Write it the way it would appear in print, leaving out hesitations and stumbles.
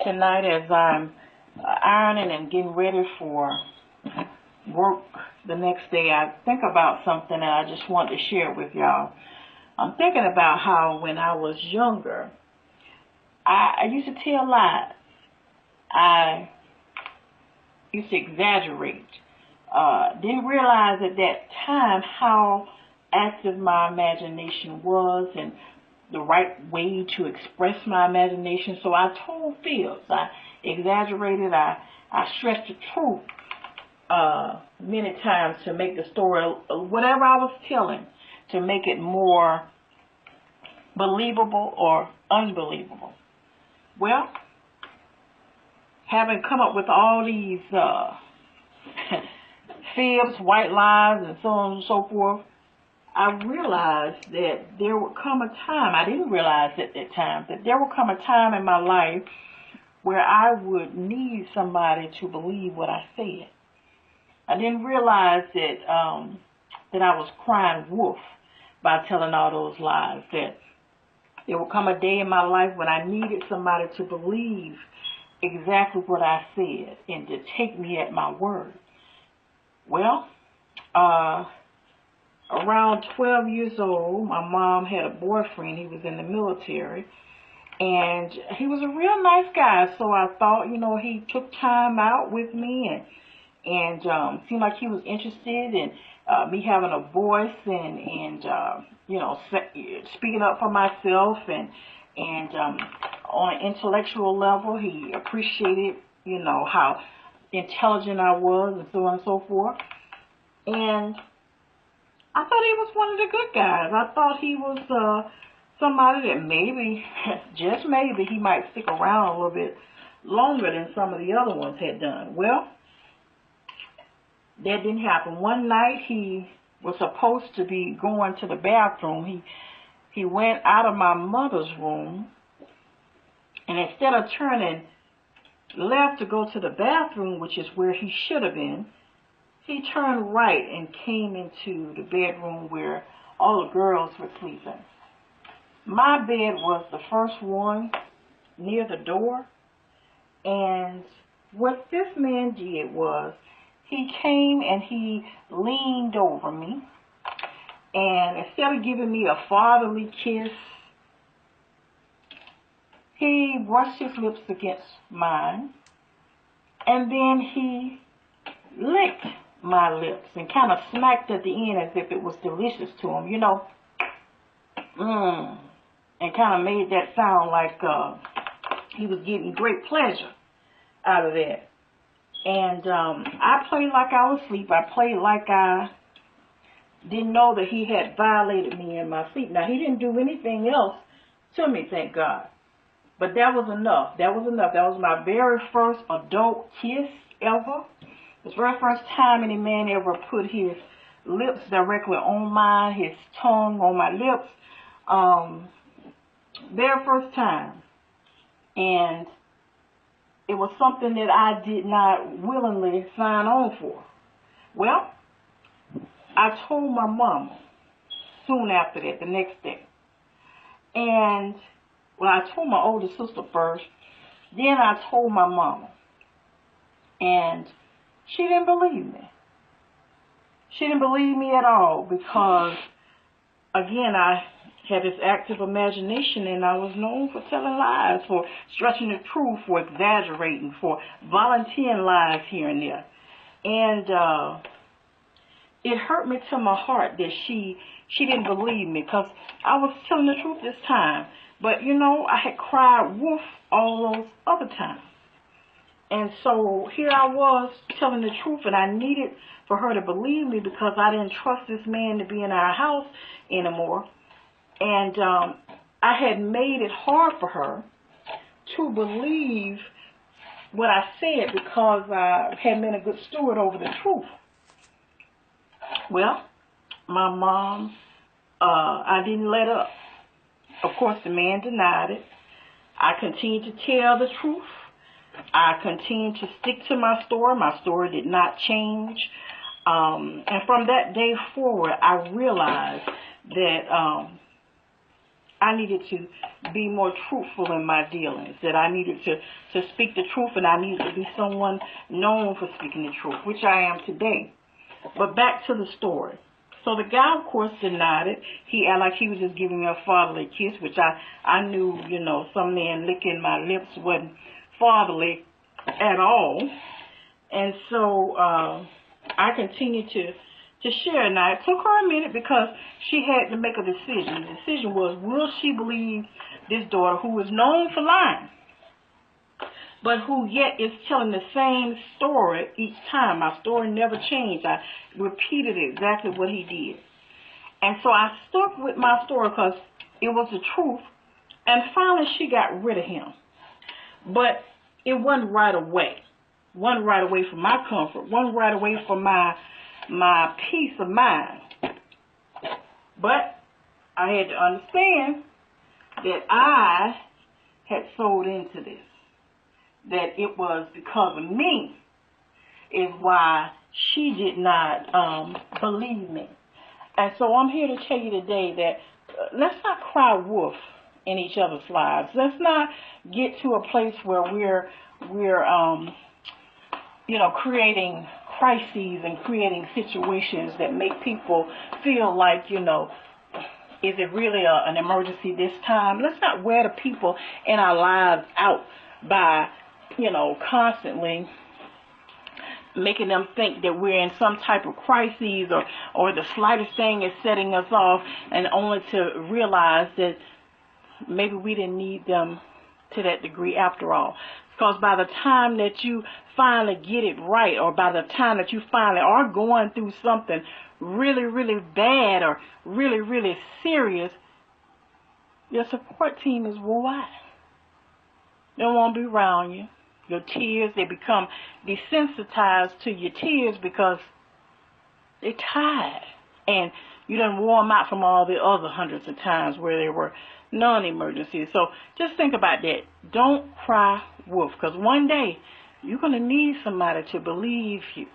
Tonight, as I'm ironing and getting ready for work the next day, I think about something and I just want to share it with y'all. I'm thinking about how when I was younger, I used to tell lies. I used to exaggerate. Didn't realize at that time how active my imagination was and the right way to express my imagination. So I told fibs. I exaggerated. I stretched the truth many times to make the story, whatever I was telling, to make it more believable or unbelievable. Well, having come up with all these fibs, white lies, and so on and so forth, I realized that there would come a time, I didn't realize at that time, that there would come a time in my life where I would need somebody to believe what I said. I didn't realize that that I was crying wolf by telling all those lies, that there would come a day in my life when I needed somebody to believe exactly what I said and to take me at my word. Well, around 12 years old, my mom had a boyfriend. He was in the military, and he was a real nice guy. So I thought, he took time out with me and seemed like he was interested in me having a voice and speaking up for myself and on an intellectual level, he appreciated, how intelligent I was and so on and so forth. And I thought he was one of the good guys. I thought he was somebody that maybe, just maybe, he might stick around a little bit longer than some of the other ones had done. Well, that didn't happen. One night he was supposed to be going to the bathroom. He went out of my mother's room, and instead of turning left to go to the bathroom, which is where he should have been, he turned right and came into the bedroom where all the girls were sleeping. My bed was the first one near the door, and what this man did was he came and he leaned over me, and instead of giving me a fatherly kiss, he brushed his lips against mine, and then he licked my lips and kind of smacked at the end as if it was delicious to him, and kind of made that sound like he was getting great pleasure out of that. And I played like I was asleep. I played like I didn't know that he had violated me in my sleep. Now, he didn't do anything else to me, thank God. But that was enough. That was enough. That was my very first adult kiss ever. The very first time any man ever put his lips directly on mine, his tongue on my lips. Very first time. And it was something that I did not willingly sign on for. Well, I told my mama soon after that, the next day. And, I told my older sister first. Then I told my mama. And she didn't believe me. She didn't believe me at all because, again, I had this active imagination and I was known for telling lies, for stretching the truth, for exaggerating, for volunteering lies here and there. And it hurt me to my heart that she didn't believe me because I was telling the truth this time. But, I had cried wolf all those other times. And so here I was telling the truth, and I needed for her to believe me because I didn't trust this man to be in our house anymore. And I had made it hard for her to believe what I said because I had been a good steward over the truth. Well, my mom, I didn't let up. Of course, the man denied it. I continued to tell the truth. I continued to stick to my story. My story did not change. And from that day forward, I realized that I needed to be more truthful in my dealings, that I needed to speak the truth, and I needed to be someone known for speaking the truth, which I am today. But back to the story. So the guy, of course, denied it. He acted like he was just giving me a fatherly kiss, which I knew, you know, some men licking my lips wasn't fatherly at all. And so I continued to share. Now, it took her a minute because she had to make a decision. The decision was, will she believe this daughter who is known for lying, but who yet is telling the same story each time? My story never changed. I repeated exactly what he did. And so I stuck with my story because it was the truth. And finally, she got rid of him. But it wasn't right away. Wasn't right away from my comfort. Wasn't right away from my peace of mind. But I had to understand that I had sold into this. That it was because of me is why she did not believe me. And so I'm here to tell you today that let's not cry wolf in each other's lives. Let's not get to a place where we're creating crises and creating situations that make people feel like, is it really an emergency this time? Let's not wear the people in our lives out by, constantly making them think that we're in some type of crises or the slightest thing is setting us off, and only to realize that maybe we didn't need them to that degree after all. Because by the time that you finally get it right, or by the time that you finally are going through something really, really bad or really, really serious, your support team is wore out. They won't be around you. Your tears, they become desensitized to your tears because they're tired. And you done wore them out from all the other hundreds of times where there were non-emergencies. So just think about that. Don't cry wolf, because one day you're going to need somebody to believe you.